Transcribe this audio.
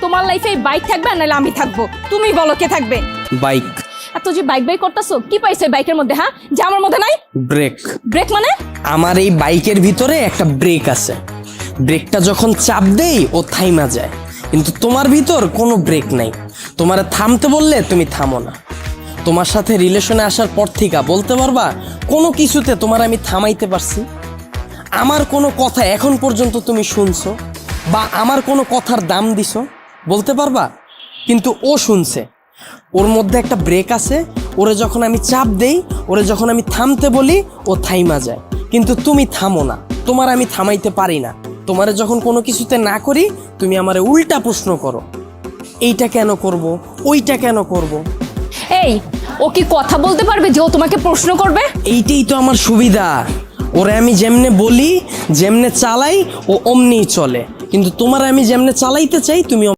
তোমার লাইফে বাইক থাকবে নাহলে আমি থাকবো, তুমি বলো কে থাকবে? বাইক। এত যে বাইক বাইক করতেছো, কি পাইছো বাইকের মধ্যে? হ্যাঁ, যে আমার মধ্যে নাই? ব্রেক। ব্রেক মানে? আমার এই বাইকের ভিতরে একটা ব্রেক আছে, ব্রেকটা যখন চাপ দেই ও থাইমা যায়, কিন্তু তোমার ভিতর কোনো ব্রেক নাই। তোমারে থামতে বললে তুমি থামো না। তোমার সাথে রিলেশনে আসার পর থেকে বলতে পারবা কোনো কিছুতে তোমার আমি থামাইতে পারছি? আমার কোনো কথা এখন পর্যন্ত তুমি শুনছো বা আমার কোনো কথার দাম দিছো বলতে পারবা? কিন্তু ও শুনছে, ওর মধ্যে একটা ব্রেক আছে, ওরে যখন আমি চাপ দেই, ওরে যখন আমি থামতে বলি ও থাইমা যায়, কিন্তু তুমি থামো না। তোমার আমি থামাইতে পারি না। তোমারে যখন কোনো কিছুতে না করি তুমি আমারে উল্টা প্রশ্ন করো, এইটা কেন করব, ওইটা কেন করব। এই, ও কি কথা বলতে পারবে যে ও তোমাকে প্রশ্ন করবে? এইটাই তো আমার সুবিধা। ওরে আমি যেমনে বলি, যেমনে চালাই ও অমনিই চলে, কিন্তু তোমার আমি যেমনে চালাইতে চাই তুমি